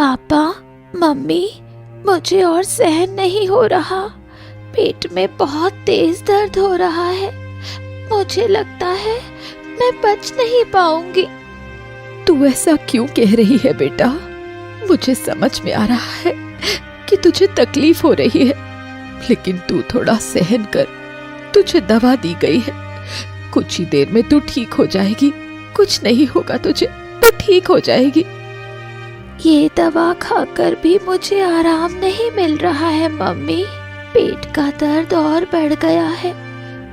पापा, मम्मी, मुझे और सहन नहीं हो रहा। पेट में बहुत तेज दर्द हो रहा है। मुझे लगता है मैं बच नहीं पाऊंगी। तू ऐसा क्यों कह रही है बेटा? मुझे समझ में आ रहा है कि तुझे तकलीफ हो रही है, लेकिन तू थोड़ा सहन कर। तुझे दवा दी गई है, कुछ ही देर में तू ठीक हो जाएगी। कुछ नहीं होगा तुझे, तू ठीक हो जाएगी। ये दवा खाकर भी मुझे आराम नहीं मिल रहा है मम्मी। पेट का दर्द और बढ़ गया है।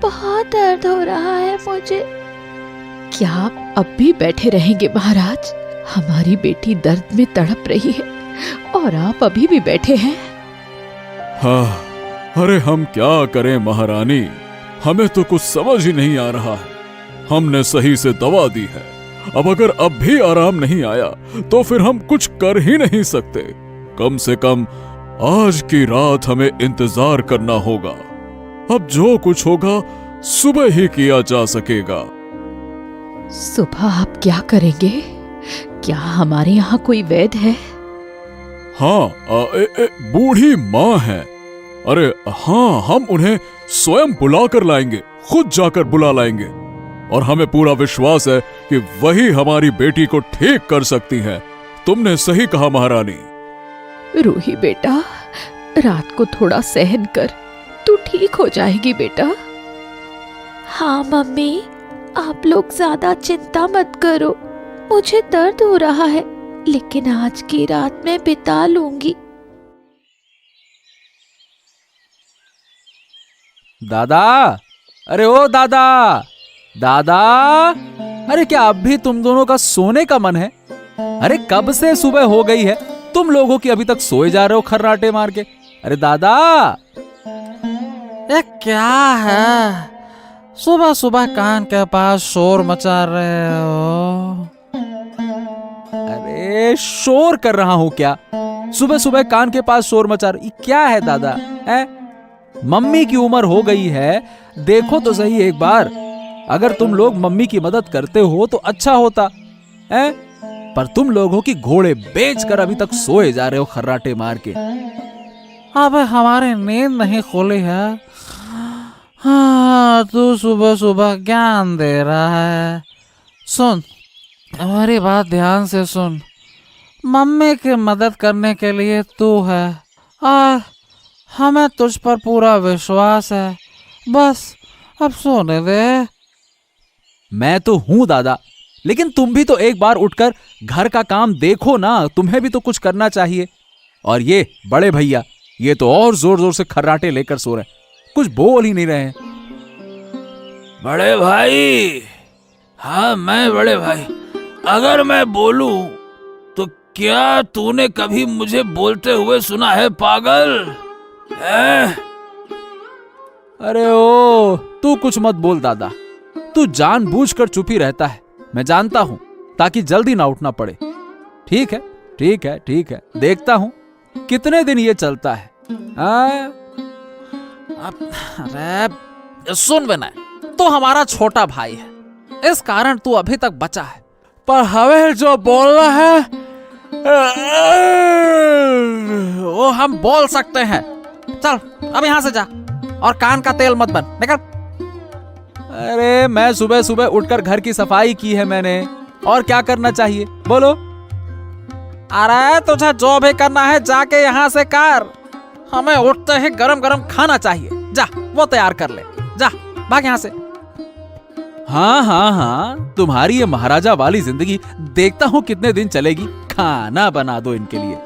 बहुत दर्द हो रहा है मुझे। क्या आप अब भी बैठे रहेंगे महाराज? हमारी बेटी दर्द में तड़प रही है और आप अभी भी बैठे हैं। हाँ, अरे हम क्या करें महारानी, हमें तो कुछ समझ ही नहीं आ रहा है। हमने सही से दवा दी है, अब अगर अब भी आराम नहीं आया तो फिर हम कुछ कर ही नहीं सकते। कम से कम आज की रात हमें इंतजार करना होगा। अब जो कुछ होगा सुबह ही किया जा सकेगा। सुबह आप क्या करेंगे? क्या हमारे यहाँ कोई वैद्य है? हाँ, बूढ़ी माँ है। अरे हाँ, हम उन्हें स्वयं बुला कर लाएंगे, खुद जाकर बुला लाएंगे। और हमें पूरा विश्वास है कि वही हमारी बेटी को ठीक कर सकती हैं। तुमने सही कहा महारानी। रूही बेटा, रात को थोड़ा सहन कर, तू ठीक हो जाएगी बेटा। हाँ मम्मी, आप लोग ज्यादा चिंता मत करो। मुझे दर्द हो रहा है, लेकिन आज की रात मैं बिता लूंगी। दादा, अरे ओ दादा, दादा, अरे क्या अब भी तुम दोनों का सोने का मन है? अरे कब से सुबह हो गई है, तुम लोगों की अभी तक सोए जा रहे हो खर्राटे मार के। अरे दादा, ये क्या है? सुबह सुबह कान के पास शोर मचा रहे हो? अरे शोर कर रहा हूं क्या? सुबह सुबह कान के पास शोर मचा रही क्या है दादा? है मम्मी की उम्र हो गई है, देखो तो सही एक बार। अगर तुम लोग मम्मी की मदद करते हो तो अच्छा होता है, पर तुम लोगों की घोड़े बेचकर अभी तक सोए जा रहे हो खर्राटे मार के। अब हमारी नींद नहीं खुली है। हाँ, तू सुबह सुबह ज्ञान दे रहा है। सुन, हमारी बात ध्यान से सुन। मम्मी की मदद करने के लिए तू है और हमें तुझ पर पूरा विश्वास है। बस अब सोने दे। मैं तो हूं दादा, लेकिन तुम भी तो एक बार उठकर घर का काम देखो ना, तुम्हें भी तो कुछ करना चाहिए। और ये बड़े भैया, ये तो और जोर जोर से खर्राटे लेकर सो रहे, कुछ बोल ही नहीं रहे। बड़े भाई, हाँ मैं बड़े भाई, अगर मैं बोलूं तो क्या तूने कभी मुझे बोलते हुए सुना है पागल? अरे ओ, तू कुछ मत बोल दादा, तू जानबूझकर चुप ही रहता है, मैं जानता हूं, ताकि जल्दी ना उठना पड़े। ठीक है, ठीक है, ठीक है, देखता हूं कितने दिन ये चलता है। अरे सुन विनय, तो हमारा छोटा भाई है, इस कारण तू अभी तक बचा है। पर हमें जो बोलना है वो हम बोल सकते हैं। चल अब यहाँ से जा और कान का तेल मत बन, निकल। अरे मैं सुबह सुबह उठकर घर की सफाई की है मैंने, और क्या करना चाहिए बोलो? अरे तुझे जो भी करना है जाके यहाँ से कर। हमें उठते ही गरम गरम खाना चाहिए। जा वो तैयार कर ले, जा भाग यहाँ से। हाँ हाँ हाँ, तुम्हारी ये महाराजा वाली जिंदगी देखता हूँ कितने दिन चलेगी। खाना बना दो इनके लिए।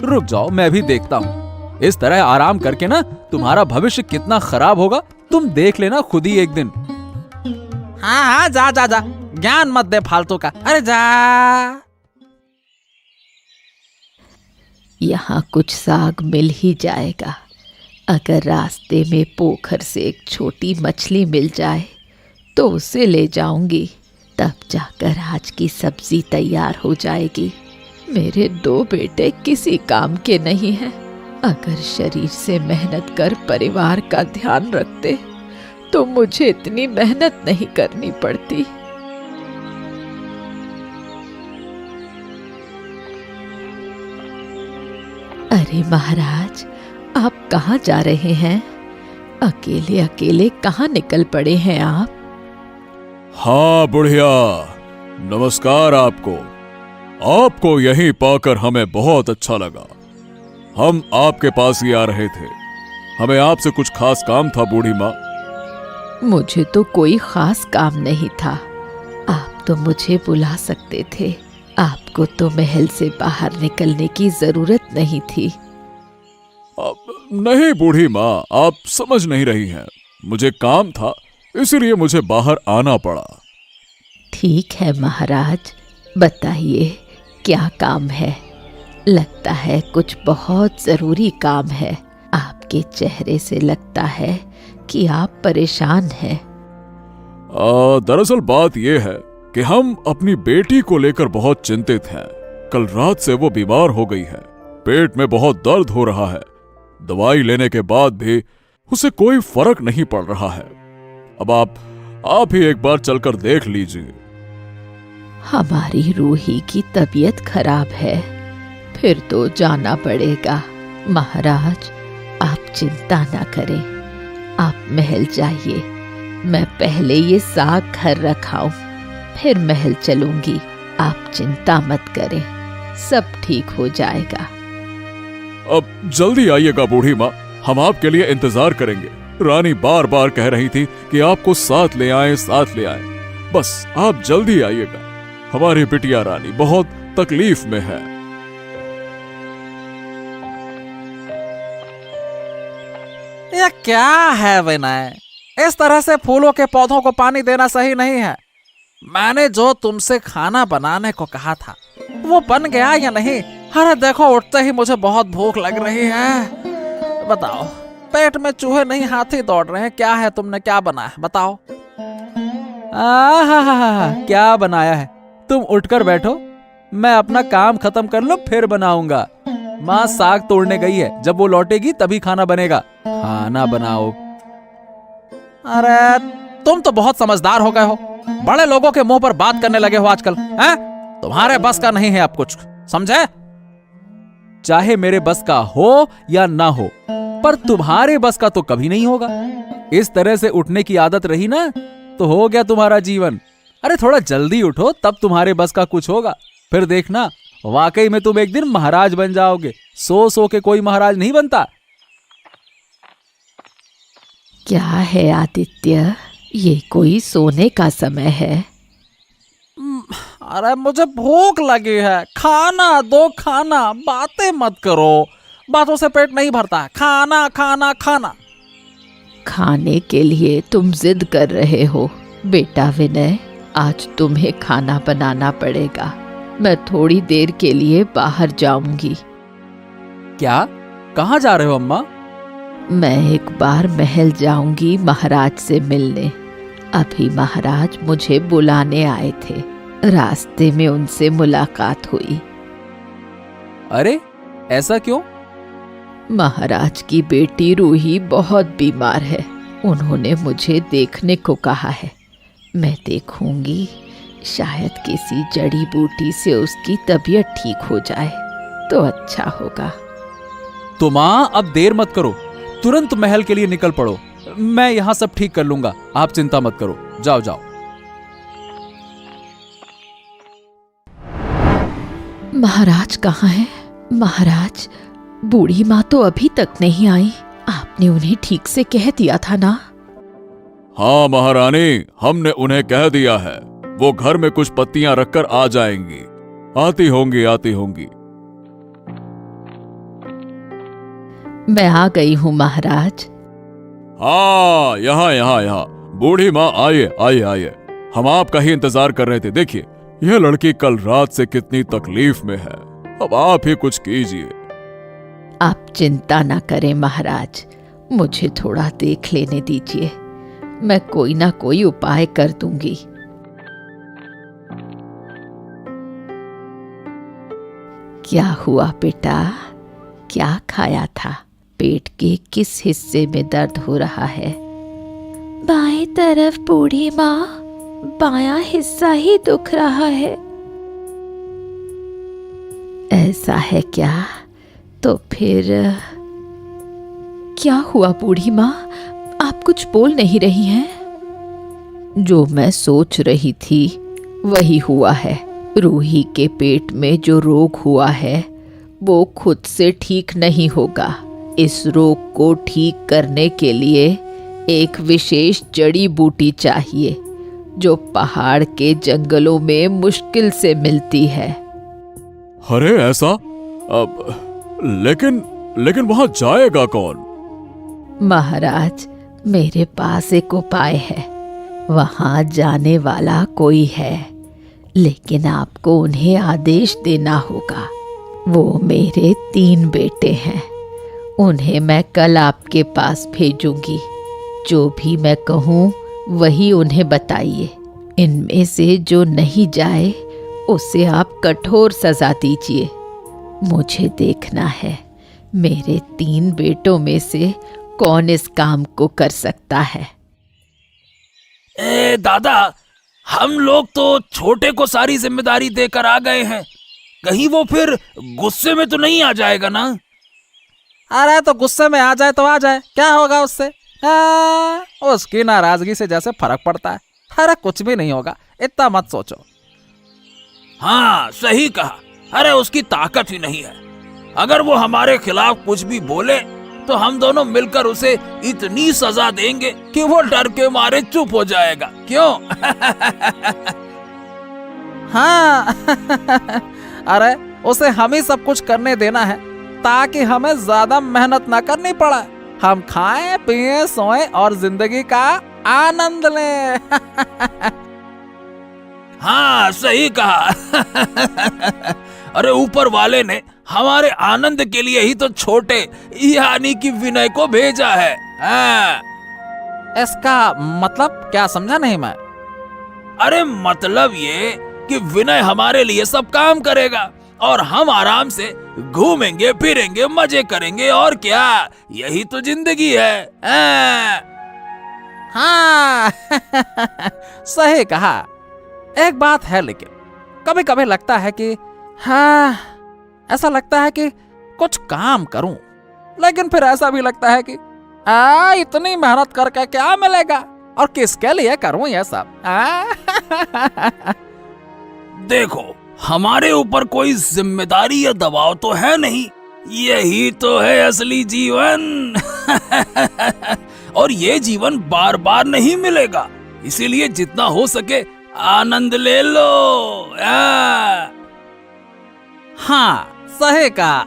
रुक जाओ, मैं भी देखता हूँ। इस तरह आराम करके ना तुम्हारा भविष्य कितना खराब होगा, तुम देख लेना खुद ही एक दिन। हाँ हाँ, जा जा जा, ज्ञान मत दे फालतू का। अरे जा। यहाँ कुछ साग मिल ही जाएगा। अगर रास्ते में पोखर से एक छोटी मछली मिल जाए तो उसे ले जाऊंगी, तब जाकर आज की सब्जी तैयार हो जाएगी। मेरे 2 बेटे किसी काम के नहीं हैं। अगर शरीर से मेहनत कर परिवार का ध्यान रखते तो मुझे इतनी मेहनत नहीं करनी पड़ती। अरे महाराज, आप कहाँ जा रहे हैं? अकेले अकेले कहाँ निकल पड़े हैं आप? हाँ बुढ़िया, नमस्कार आपको। आपको यहीं पाकर हमें बहुत अच्छा लगा। हम आपके पास ही आ रहे थे। हमें आपसे कुछ खास काम था बूढ़ी माँ। मुझे तो कोई खास काम नहीं था। आप तो मुझे बुला सकते थे। आपको तो महल से बाहर निकलने की जरूरत नहीं थी। नहीं बूढ़ी माँ, आप समझ नहीं रही हैं। मुझे काम था, इसलिए मुझे बाहर आना पड़ा। ठीक है महाराज, बताइए क्या काम है? लगता है कुछ बहुत जरूरी काम है। आपके चेहरे से लगता है कि आप परेशान हैं। दरअसल बात यह है कि हम अपनी बेटी को लेकर बहुत चिंतित हैं। कल रात से वो बीमार हो गई है। पेट में बहुत दर्द हो रहा है। दवाई लेने के बाद भी उसे कोई फर्क नहीं पड़ रहा है। अब आप ही एक बार चलकर देख लीजिए। हमारी रूही की तबीयत खराब है, फिर तो जाना पड़ेगा। महाराज, आप चिंता ना करें। आप महल जाइए। मैं पहले ये साग घर रखाऊं, फिर महल चलूंगी। आप चिंता मत करें, सब ठीक हो जाएगा। अब जल्दी आइएगा बूढ़ी माँ, हम आपके लिए इंतजार करेंगे। रानी बार बार कह रही थी कि आपको साथ ले आए, साथ ले आए। बस आप जल्दी आइएगा। हमारी बिटिया रानी बहुत तकलीफ में है। ये क्या है विनय? इस तरह से फूलों के पौधों को पानी देना सही नहीं है। मैंने जो तुमसे खाना बनाने को कहा था वो बन गया या नहीं? अरे देखो, उठते ही मुझे बहुत भूख लग रही है। बताओ, पेट में चूहे नहीं हाथी दौड़ रहे हैं। क्या है, तुमने क्या बनाया बताओ? क्या बनाया है? तुम उठकर बैठो, मैं अपना काम खत्म कर लूं फिर बनाऊंगा। माँ साग तोड़ने गई है, जब वो लौटेगी तभी खाना बनेगा। खाना बनाओ। अरे तुम तो बहुत समझदार हो गए हो। बड़े लोगों के मुंह पर बात करने लगे हो आजकल, हैं? तुम्हारे बस का नहीं है अब कुछ, समझे? चाहे मेरे बस का हो या ना हो, पर तुम्हारे बस का तो कभी नहीं होगा। इस तरह से उठने की आदत रही ना तो हो गया तुम्हारा जीवन। अरे थोड़ा जल्दी उठो, तब तुम्हारे बस का कुछ होगा। फिर देखना, वाकई में तुम एक दिन महाराज बन जाओगे। सो सो के कोई महाराज नहीं बनता। क्या है आदित्य, ये कोई सोने का समय है? अरे मुझे भूख लगी है, खाना दो खाना। बातें मत करो, बातों से पेट नहीं भरता। खाना खाना खाना। खाने के लिए तुम जिद कर रहे हो। बेटा विनय, आज तुम्हें खाना बनाना पड़ेगा। मैं थोड़ी देर के लिए बाहर जाऊंगी। क्या? कहाँ जा रहे हो अम्मा? मैं एक बार महल जाऊंगी महाराज से मिलने। अभी महाराज मुझे बुलाने आए थे। रास्ते में उनसे मुलाकात हुई। अरे ऐसा क्यों? महाराज की बेटी रूही बहुत बीमार है। उन्होंने मुझे देखने को कहा है। मैं देखूंगी, शायद किसी जड़ी बूटी से उसकी तबीयत ठीक हो जाए तो अच्छा होगा। तो माँ, अब देर मत करो, तुरंत महल के लिए निकल पड़ो। मैं यहाँ सब ठीक कर लूंगा, आप चिंता मत करो। जाओ जाओ। महाराज कहाँ हैं? महाराज, बूढ़ी माँ तो अभी तक नहीं आई। आपने उन्हें ठीक से कह दिया था ना? हाँ महारानी, हमने उन्हें कह दिया है। वो घर में कुछ पत्तियां रखकर आ जाएंगी। आती होंगी, आती होंगी। मैं आ गई हूँ महाराज। हाँ, यहाँ यहाँ यहाँ। बूढ़ी माँ, आइए आइए आइए। हम आपका ही इंतजार कर रहे थे। देखिए, यह लड़की कल रात से कितनी तकलीफ में है। अब आप ही कुछ कीजिए। आप चिंता ना करें महाराज, मुझे थोड़ा देख लेने दीजिए। मैं कोई ना कोई उपाय कर दूंगी। क्या हुआ बेटा? क्या खाया था? पेट के किस हिस्से में दर्द हो रहा है? बाएं तरफ बूढ़ी माँ, बायां हिस्सा ही दुख रहा है। ऐसा है क्या? तो फिर क्या हुआ बूढ़ी माँ, आप कुछ बोल नहीं रही हैं? जो मैं सोच रही थी वही हुआ है। रूही के पेट में जो रोग हुआ है वो खुद से ठीक नहीं होगा। इस रोग को ठीक करने के लिए एक विशेष जड़ी बूटी चाहिए जो पहाड़ के जंगलों में मुश्किल से मिलती है। अरे ऐसा? अब लेकिन वहां जाएगा कौन? महाराज, मेरे पास एक उपाय है। वहां जाने वाला कोई है, लेकिन आपको उन्हें आदेश देना होगा। वो मेरे 3 बेटे हैं, उन्हें मैं कल आपके पास भेजूंगी। जो भी मैं कहूँ वही उन्हें बताइए। इनमें से जो नहीं जाए उसे आप कठोर सजा दीजिए। मुझे देखना है मेरे 3 बेटों में से कौन इस काम को कर सकता है। दादा, हम लोग तो छोटे को सारी जिम्मेदारी देकर आ गए हैं, कहीं वो फिर गुस्से में तो नहीं आ जाएगा ना? अरे तो गुस्से में आ जाए तो आ जाए, क्या होगा उससे? उसकी नाराजगी से जैसे फर्क पड़ता है। अरे कुछ भी नहीं होगा, इतना मत सोचो। हाँ सही कहा। अरे उसकी ताकत ही नहीं है। अगर वो हमारे खिलाफ कुछ भी बोले तो हम दोनों मिलकर उसे इतनी सजा देंगे कि वो डर के मारे चुप हो जाएगा। क्यों? हाँ अरे उसे हम ही सब कुछ करने देना है ताकि हमें ज्यादा मेहनत ना करनी पड़े। हम खाएं पिएं सोएं और जिंदगी का आनंद लें। हाँ सही कहा। अरे ऊपर वाले ने हमारे आनंद के लिए ही तो छोटे यानी कि विनय को भेजा है। हाँ। इसका मतलब क्या समझा नहीं मैं? अरे मतलब ये कि विनय हमारे लिए सब काम करेगा और हम आराम से घूमेंगे फिरेंगे मजे करेंगे, और क्या, यही तो जिंदगी है। हाँ सही कहा। एक बात है, लेकिन कभी कभी लगता है कि हाँ, ऐसा लगता है कि कुछ काम करूं, लेकिन फिर ऐसा भी लगता है कि इतनी मेहनत करके क्या मिलेगा और किसके लिए करूं ये सब। देखो, हमारे ऊपर कोई जिम्मेदारी या दबाव तो है नहीं, यही तो है असली जीवन। और ये जीवन बार बार नहीं मिलेगा, इसीलिए जितना हो सके आनंद ले लो। हाँ सही कहा।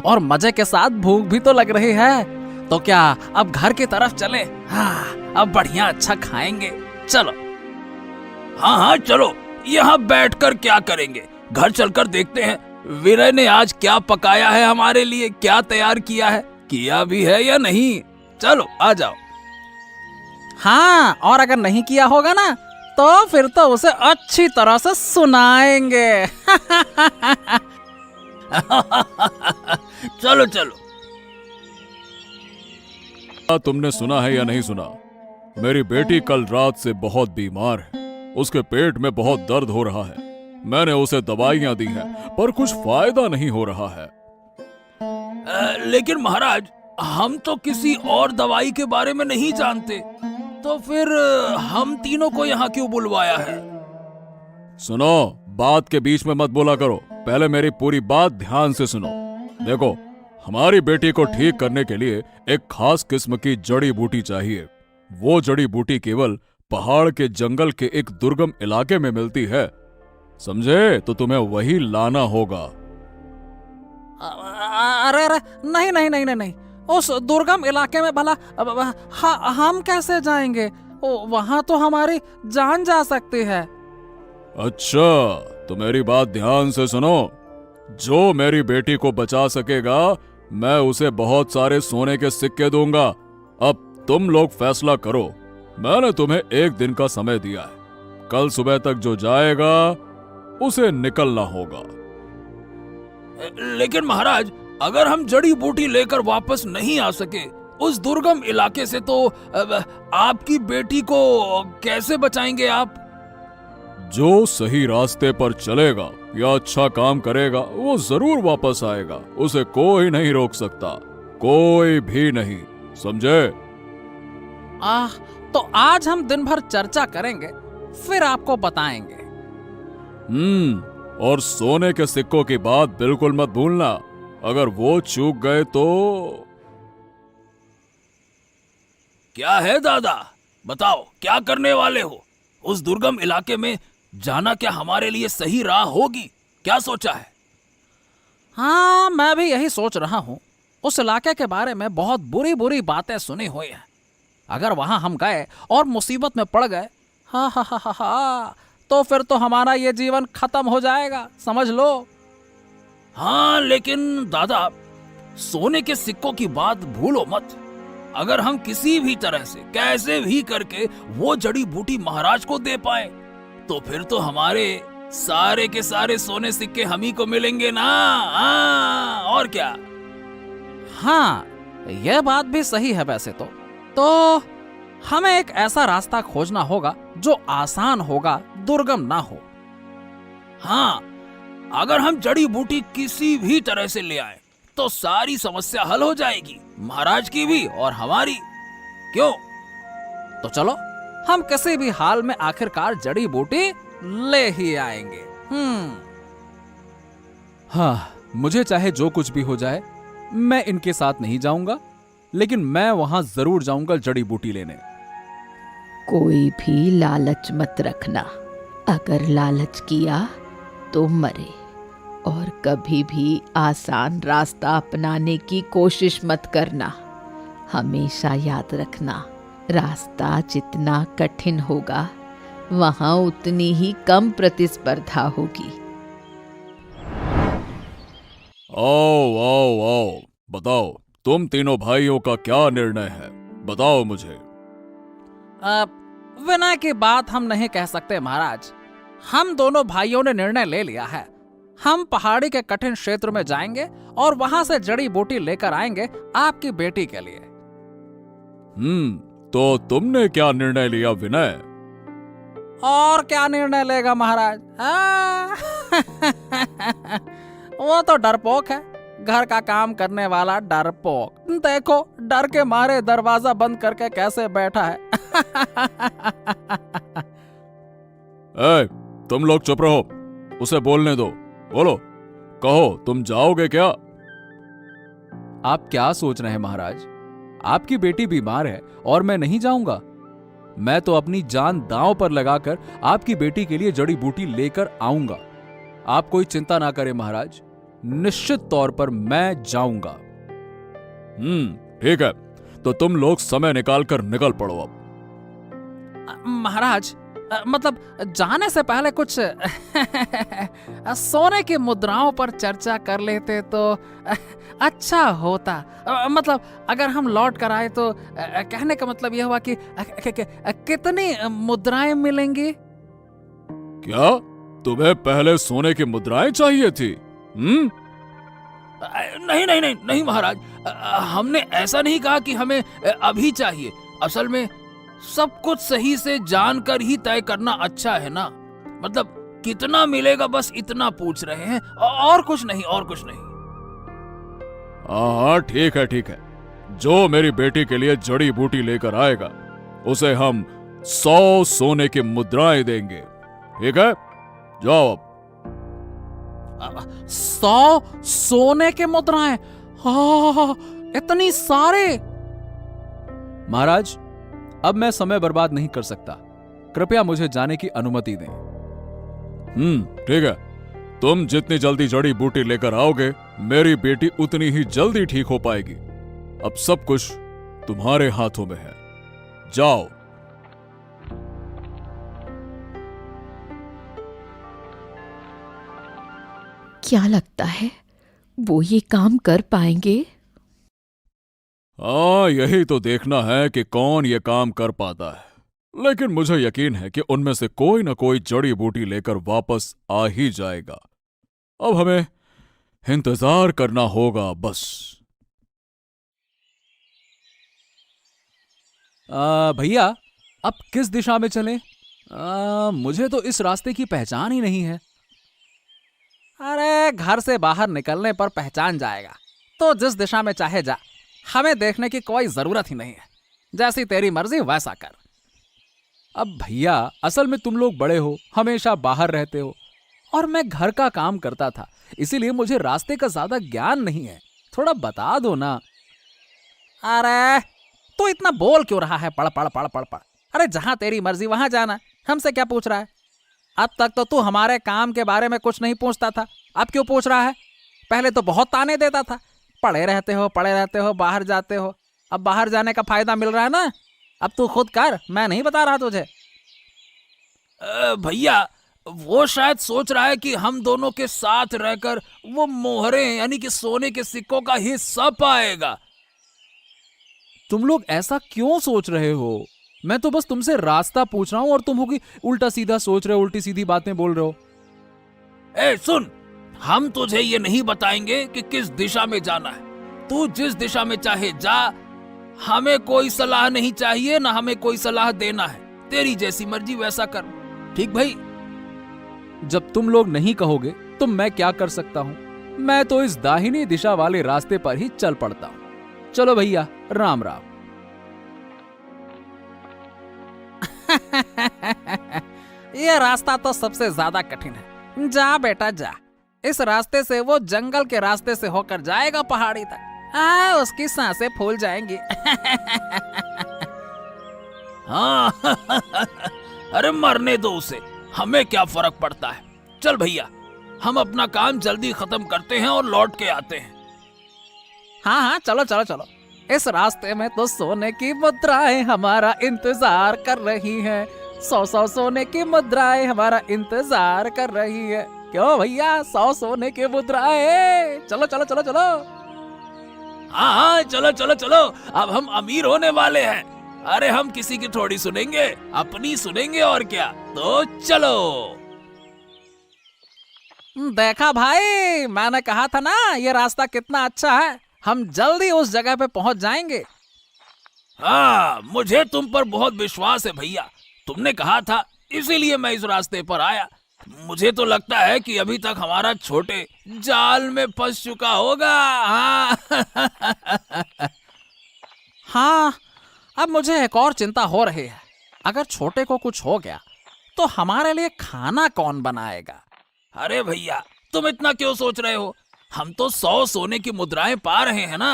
और मजे के साथ भूख भी तो लग रही है, तो क्या अब घर की तरफ चले? हाँ अब बढ़िया अच्छा खाएंगे, चलो। हाँ हाँ चलो, यहाँ बैठकर क्या करेंगे, घर चलकर देखते हैं विनय ने आज क्या पकाया है हमारे लिए, क्या तैयार किया है, किया भी है या नहीं। चलो आ जाओ। हाँ, और अगर नहीं किया होगा ना तो फिर तो उसे अच्छी तरह से सुनाएंगे। चलो चलो। तुमने सुना है या नहीं सुना? मेरी बेटी कल रात से बहुत बीमार है, उसके पेट में बहुत दर्द हो रहा है। मैंने उसे दवाइयां दी हैं, पर कुछ फायदा नहीं हो रहा है। लेकिन महाराज, हम तो किसी और दवाई के बारे में नहीं जानते, तो फिर हम तीनों को यहाँ क्यों बुलवाया है? सुनो, बात के बीच में मत बोला करो, पहले मेरी पूरी बात ध्यान से सुनो। देखो, हमारी बेटी को ठीक करने के लिए एक खास किस्म की जड़ी बूटी चाहिए। वो जड़ी बूटी केवल पहाड़ के जंगल के एक दुर्गम इलाके में मिलती है, समझे? तो तुम्हें वही लाना होगा। अरे अरे नहीं नहीं नहीं नहीं नहीं, उस दुर्गम इलाके में भला हम कैसे जाएंगे? वहां तो हमारी जान जा सकती है। अच्छा, तो मेरी बात ध्यान से सुनो। जो मेरी बेटी को बचा सकेगा, मैं उसे बहुत सारे सोने के सिक्के दूंगा। अब तुम लोग फैसला करो। मैंने तुम्हें 1 दिन का समय दिया है, कल सुबह तक जो जाएगा उसे निकलना होगा। लेकिन महाराज, अगर हम जड़ी बूटी लेकर वापस नहीं आ सके उस दुर्गम इलाके से, तो आपकी बेटी को कैसे बचाएंगे आप? जो सही रास्ते पर चलेगा या अच्छा काम करेगा वो जरूर वापस आएगा, उसे कोई नहीं रोक सकता, कोई भी नहीं, समझे? तो आज हम दिन भर चर्चा करेंगे, फिर आपको बताएंगे। और सोने के सिक्कों की बात बिल्कुल मत भूलना, अगर वो चूक गए तो। क्या है दादा, बताओ क्या करने वाले हो? उस दुर्गम इलाके में जाना क्या हमारे लिए सही राह होगी? क्या सोचा है? हाँ, मैं भी यही सोच रहा हूँ। उस इलाके के बारे में बहुत बुरी बुरी बातें सुनी हुई हैं। अगर वहां हम गए और मुसीबत में पड़ गए, हा हा हा हा हा, तो फिर तो हमारा ये जीवन खत्म हो जाएगा, समझ लो। हाँ, लेकिन दादा, सोने के सिक्कों की बात भूलो मत। अगर हम किसी भी तरह से कैसे भी करके वो जड़ी बूटी महाराज को दे पाए तो फिर तो हमारे सारे के सारे सोने सिक्के हम ही को मिलेंगे ना। हाँ, और क्या। हाँ, यह बात भी सही है वैसे तो हमें एक ऐसा रास्ता खोजना होगा जो आसान होगा, दुर्गम ना हो। हाँ, अगर हम जड़ी बूटी किसी भी तरह से ले आए तो सारी समस्या हल हो जाएगी, महाराज की भी और हमारी। क्यों? तो चलो, हम किसी भी हाल में आखिरकार जड़ी बूटी ले ही आएंगे। हाँ, मुझे चाहे जो कुछ भी हो जाए, मैं इनके साथ नहीं जाऊंगा, लेकिन मैं वहां जरूर जाऊंगा जड़ी बूटी लेने। कोई भी लालच मत रखना, अगर लालच किया तो मरे, और कभी भी आसान रास्ता अपनाने की कोशिश मत करना। हमेशा याद रखना, रास्ता जितना कठिन होगा वहां उतनी ही कम प्रतिस्पर्धा होगी। आओ आओ आओ, बताओ तुम तीनों भाइयों का क्या निर्णय है, बताओ मुझे। विनय की बात हम नहीं कह सकते महाराज। हम दोनों भाइयों ने निर्णय ले लिया है। हम पहाड़ी के कठिन क्षेत्र में जाएंगे और वहां से जड़ी बूटी लेकर आएंगे आपकी बेटी के लिए। तो तुमने क्या निर्णय लिया विनय? और क्या निर्णय लेगा महाराज? वो तो डरपोक है, घर का काम करने वाला डरपोक। देखो, डर के मारे दरवाजा बंद करके कैसे बैठा है। ए, तुम लोग चुप रहो, उसे बोलने दो। बोलो, कहो तुम जाओगे क्या? आप क्या सोच रहे हैं महाराज? आपकी बेटी बीमार है और मैं नहीं जाऊंगा? मैं तो अपनी जान दांव पर लगाकर आपकी बेटी के लिए जड़ी बूटी लेकर आऊंगा। आप कोई चिंता ना करें महाराज, निश्चित तौर पर मैं जाऊंगा। ठीक है, तो तुम लोग समय निकाल कर निकल पड़ो अब। महाराज, मतलब जाने से पहले कुछ सोने की मुद्राओं पर चर्चा कर लेते तो अच्छा होता। मतलब अगर हम लौट कर आए तो कहने का मतलब यह हुआ कि कितनी मुद्राएं मिलेंगी? क्या तुम्हें पहले सोने की मुद्राएं चाहिए थी? नहीं नहीं नहीं नहीं महाराज, हमने ऐसा नहीं कहा कि हमें अभी चाहिए। असल में सब कुछ सही से जानकर ही तय करना अच्छा है ना। मतलब कितना मिलेगा बस इतना पूछ रहे हैं, और कुछ नहीं, और कुछ नहीं। हाँ ठीक है ठीक है, जो मेरी बेटी के लिए जड़ी बूटी लेकर आएगा उसे हम 100 सोने की मुद्राएं देंगे। ठीक है, जाओ अब। 100 सोने के मुद्राएं? हाँ, इतनी सारे? महाराज, अब मैं समय बर्बाद नहीं कर सकता, कृपया मुझे जाने की अनुमति दें। ठीक है, तुम जितनी जल्दी जड़ी बूटी लेकर आओगे मेरी बेटी उतनी ही जल्दी ठीक हो पाएगी। अब सब कुछ तुम्हारे हाथों में है, जाओ। क्या लगता है वो ये काम कर पाएंगे? हाँ, यही तो देखना है कि कौन ये काम कर पाता है, लेकिन मुझे यकीन है कि उनमें से कोई न कोई जड़ी बूटी लेकर वापस आ ही जाएगा। अब हमें इंतजार करना होगा बस। भैया, अब किस दिशा में चलें? मुझे तो इस रास्ते की पहचान ही नहीं है। अरे घर से बाहर निकलने पर पहचान जाएगा, तो जिस दिशा में चाहे जा, हमें देखने की कोई जरूरत ही नहीं है। जैसी तेरी मर्जी वैसा कर। अब भैया, असल में तुम लोग बड़े हो, हमेशा बाहर रहते हो, और मैं घर का काम करता था, इसीलिए मुझे रास्ते का ज्यादा ज्ञान नहीं है। थोड़ा बता दो ना। अरे तू इतना बोल क्यों रहा है? पढ़ पढ़ पढ़ पढ़ पढ़। अरे जहां तेरी मर्जी वहां जाना, हमसे क्या पूछ रहा है? अब तक तो तू हमारे काम के बारे में कुछ नहीं पूछता था, अब क्यों पूछ रहा है? पहले तो बहुत ताने देता था, पढ़े रहते हो, बाहर जाते हो। अब बाहर जाने का फायदा मिल रहा है ना, अब तू खुद कर, मैं नहीं बता रहा तुझे। भैया, वो शायद सोच रहा है कि हम दोनों के साथ रहकर वो मोहरे यानी कि सोने के सिक्कों का हिस्सा पाएगा। तुम लोग ऐसा क्यों सोच रहे हो? मैं तो बस तुमसे रास्ता पूछ रहा हूं और तुम हो कि उल्टा सीधा सोच रहे हो, उल्टी सीधी बातें बोल रहे हो। ए सुन, हम तुझे ये नहीं बताएंगे कि किस दिशा में जाना है। तू जिस दिशा में चाहे जा, हमें कोई सलाह नहीं चाहिए, ना हमें कोई सलाह देना है। तेरी जैसी मर्जी वैसा कर। ठीक भाई? जब तुम लोग नहीं कहोगे तो मैं क्या कर सकता हूं? मैं तो इस दाहिनी दिशा वाले रास्ते पर ही चल पड़ता हूं। चलो भैया, राम राम। ये रास्ता तो सबसे ज्यादा कठिन है। जा बेटा जा, इस रास्ते से वो जंगल के रास्ते से होकर जाएगा पहाड़ी तक। उसकी सांसें फूल जाएंगी। हाँ अरे मरने दो उसे, हमें क्या फर्क पड़ता है। चल भैया, हम अपना काम जल्दी खत्म करते हैं और लौट के आते हैं। हाँ चलो चलो चलो। इस रास्ते में तो सोने की मुद्राएं हमारा इंतजार कर रही हैं। 100 सोने की मुद्राएं हमारा इंतजार कर रही है। क्यों भैया, 100 सोने की मुद्राएं। चलो चलो चलो चलो। हाँ चलो चलो चलो, अब हम अमीर होने वाले हैं। अरे हम किसी की थोड़ी सुनेंगे, अपनी सुनेंगे और क्या। तो चलो। देखा भाई, मैंने कहा था ना, ये रास्ता कितना अच्छा है। हम जल्दी उस जगह पे पहुंच जाएंगे। हाँ, मुझे तुम पर बहुत विश्वास है भैया। तुमने कहा था, इसीलिए मैं इस रास्ते पर आया। मुझे तो लगता है कि अभी तक हमारा छोटे जाल में फंस चुका होगा। हाँ हाँ, अब मुझे एक और चिंता हो रही है। अगर छोटे को कुछ हो गया तो हमारे लिए खाना कौन बनाएगा? अरे भैया, तुम इतना क्यों सोच रहे हो? हम तो 100 सोने की मुद्राएं पा रहे हैं ना।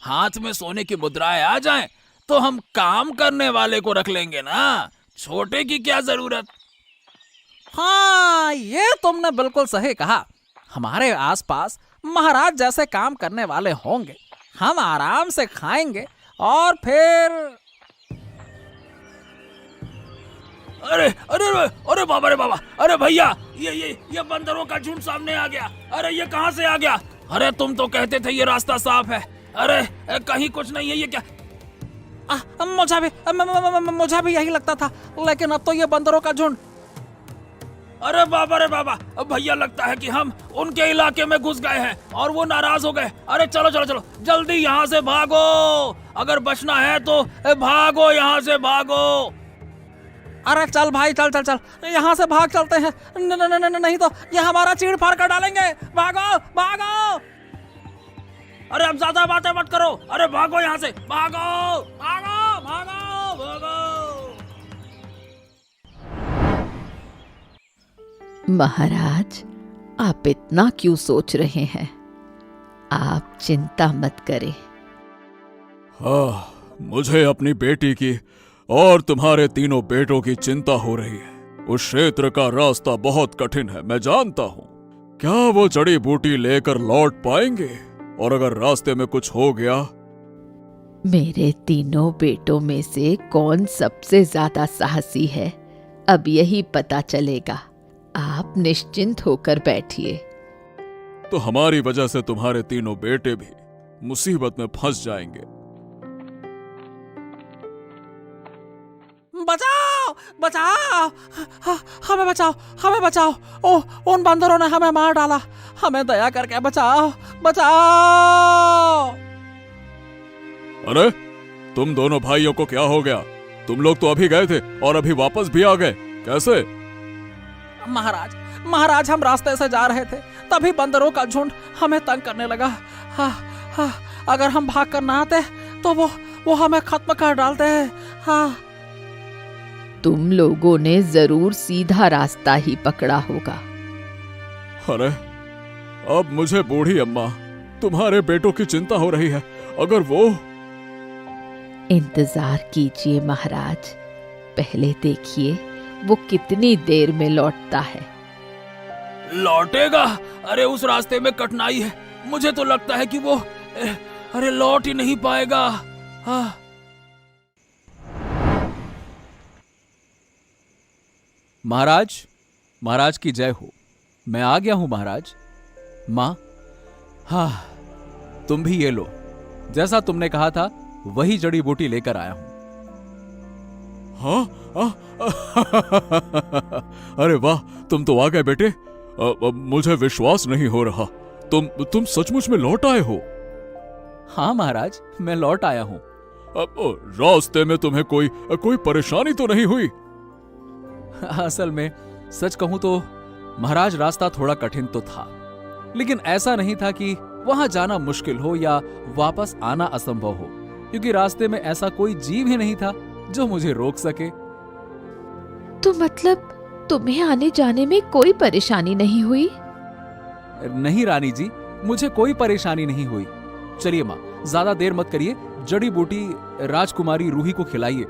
हाथ में सोने की मुद्राएं आ जाएं तो हम काम करने वाले को रख लेंगे ना। छोटे की क्या जरूरत। हाँ, ये तुमने बिल्कुल सही कहा। हमारे आसपास महाराज जैसे काम करने वाले होंगे, हम आराम से खाएंगे और फिर। अरे अरे अरे बाबा, रे बाबा, अरे भैया, ये बंदरों का झुंड सामने आ गया। अरे ये कहां से आ गया? अरे तुम तो कहते थे ये रास्ता साफ है। अरे कहीं कुछ नहीं है, ये क्या? मुझे भी यही लगता था, लेकिन अब तो ये बंदरों का झुंड। अरे बाबा रे बाबा, भैया लगता है कि हम उनके इलाके में घुस गए हैं और वो नाराज हो गए। अरे चलो चलो चलो, जल्दी यहाँ से भागो। अगर बचना है तो भागो, यहाँ से भागो। अरे चल भाई, चल चल चल, यहाँ से भाग चलते हैं। नहीं तो ये हमारा चीड़ फाड़ कर डालेंगे। भागो भागो। अरे अब ज्यादा बातें मत करो। अरे भागो यहाँ से, भागो भागो भागो भागो। महाराज, आप इतना क्यों सोच रहे हैं? आप चिंता मत करें। हाँ, मुझे अपनी बेटी की और तुम्हारे तीनों बेटों की चिंता हो रही है। उस क्षेत्र का रास्ता बहुत कठिन है, मैं जानता हूँ। क्या वो जड़ी बूटी लेकर लौट पाएंगे? और अगर रास्ते में कुछ हो गया? मेरे तीनों बेटों में से कौन सबसे ज्यादा साहसी है, अब यही पता चलेगा। आप निश्चिंत होकर बैठिए। तो हमारी वजह से तुम्हारे तीनों बेटे भी मुसीबत में फंस जाएंगे। बचाओ बचाओ, हमें बचाओ, हमें बचाओ। ओह, उन बंदरों ने हमें मार डाला। हमें दया करके बचाओ, बचाओ। अरे तुम दोनों भाइयों को क्या हो गया? तुम लोग तो अभी गए थे और अभी वापस भी आ गए, कैसे? महाराज, महाराज हम रास्ते से जा रहे थे, तभी बंदरों का झुंड हमें तंग करने लगा। हाँ, अगर हम भाग कर ना आते तो वो हमें खत्म कर डालते हैं। हाँ। तुम लोगों ने जरूर सीधा रास्ता ही पकड़ा होगा। अरे अब मुझे बूढ़ी अम्मा तुम्हारे बेटों की चिंता हो रही है। अगर वो इंतजार कीजिए महाराज, पहले देखिए वो कितनी देर में लौटता है। लौटेगा? अरे उस रास्ते में कठिनाई है, मुझे तो लगता है कि वो अरे लौट ही नहीं पाएगा। हाँ। महाराज, महाराज की जय हो। मैं आ गया हूं महाराज। माँ, हाँ तुम भी ये लो, जैसा तुमने कहा था वही जड़ी बूटी लेकर आया हूं। हाँ? अरे वाह, तुम तो आ गए बेटे। मुझे विश्वास नहीं हो रहा, तुम सचमुच में लौट आए हो? हाँ महाराज, मैं लौट आया हूं। रास्ते में तुम्हें कोई परेशानी तो नहीं हुई? असल में सच कहूं तो महाराज रास्ता थोड़ा कठिन तो था, लेकिन ऐसा नहीं था कि वहां जाना मुश्किल हो या वापस आना असंभव हो, क्योंकि रास्ते में ऐसा कोई जीव ही नहीं था जो मुझे रोक सके। तो मतलब तुम्हें आने जाने में कोई परेशानी नहीं हुई? नहीं रानी जी, मुझे कोई परेशानी नहीं हुई। चलिए माँ, ज्यादा देर मत करिए, जड़ी बूटी राजकुमारी रूही को खिलाइए,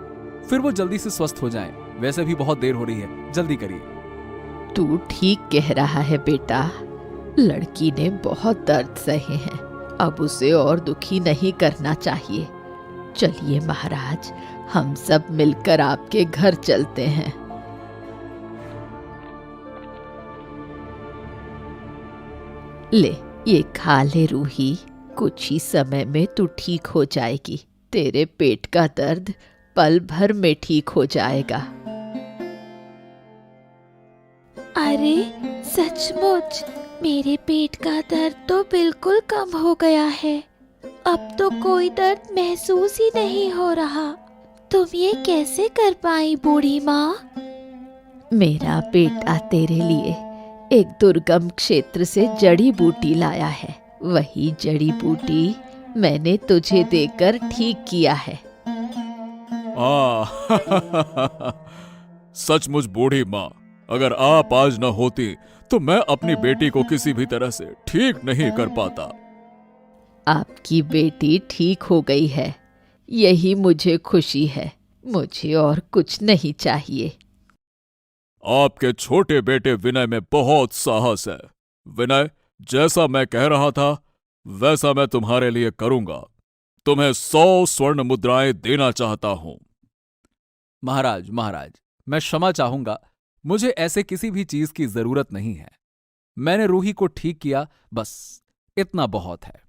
फिर वो जल्दी से स्वस्थ हो जाएं। वैसे भी बहुत देर हो रही है, जल्दी करिए। तू ठीक कह रहा है बेटा, लड़की ने बहुत दर्द सहे हैं, अब उसे और दुखी नहीं करना चाहिए। चलिए महाराज, हम सब मिलकर आपके घर चलते हैं। ले, ये खा ले रूही, कुछ ही समय में तू ठीक हो जाएगी। तेरे पेट का दर्द पल भर में ठीक हो जाएगा। अरे सचमुच मेरे पेट का दर्द तो बिल्कुल कम हो गया है। अब तो कोई दर्द महसूस ही नहीं हो रहा। तुम ये कैसे कर पाई बूढ़ी माँ? मेरा बेटा तेरे लिए एक दुर्गम क्षेत्र से जड़ी बूटी लाया है। वही जड़ी बूटी मैंने तुझे देकर ठीक किया है। सचमुच बूढ़ी माँ, अगर आप आज न होती तो मैं अपनी बेटी को किसी भी तरह से ठीक नहीं कर पाता। आपकी बेटी ठीक हो गई है, यही मुझे खुशी है। मुझे और कुछ नहीं चाहिए। आपके छोटे बेटे विनय में बहुत साहस है। विनय, जैसा मैं कह रहा था वैसा मैं तुम्हारे लिए करूंगा। तुम्हें 100 स्वर्ण मुद्राएं देना चाहता हूं। महाराज, महाराज मैं क्षमा चाहूंगा, मुझे ऐसे किसी भी चीज की जरूरत नहीं है। मैंने रूही को ठीक किया, बस इतना बहुत है।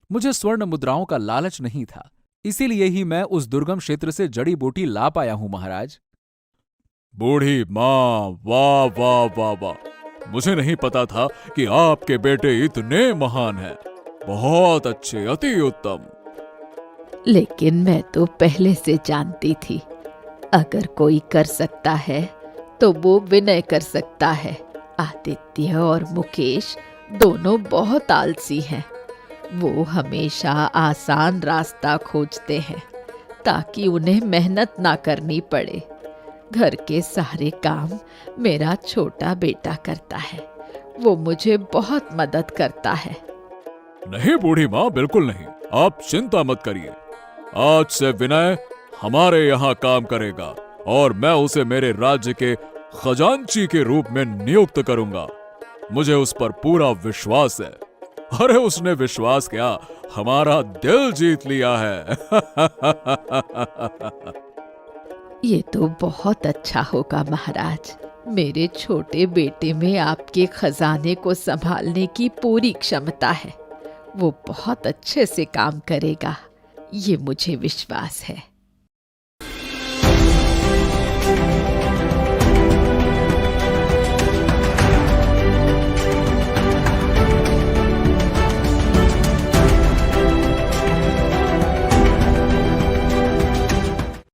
मुझे स्वर्ण मुद्राओं का लालच नहीं था, इसीलिए ही मैं उस दुर्गम क्षेत्र से जड़ी बूटी ला पाया हूं महाराज। बूढ़ी माँ, वाह वाह वाह वाह, मुझे नहीं पता था कि आपके बेटे इतने महान हैं। बहुत अच्छे, अति उत्तम। लेकिन मैं तो पहले से जानती थी, अगर कोई कर सकता है तो वो विनय कर सकता है। आदित्य और मुकेश दोनों बहुत आलसी हैं। वो हमेशा आसान रास्ता खोजते हैं ताकि उन्हें मेहनत ना करनी पड़े। घर के सारे काम मेरा छोटा बेटा करता है, वो मुझे बहुत मदद करता है। नहीं बूढ़ी माँ, बिल्कुल नहीं, आप चिंता मत करिए। आज से विनय हमारे यहाँ काम करेगा और मैं उसे मेरे राज्य के खजांची के रूप में नियुक्त करूंगा। मुझे उस पर पूरा विश्वास है। अरे उसने विश्वास क्या, हमारा दिल जीत लिया है। ये तो बहुत अच्छा होगा महाराज। मेरे छोटे बेटे में आपके खजाने को संभालने की पूरी क्षमता है। वो बहुत अच्छे से काम करेगा, ये मुझे विश्वास है।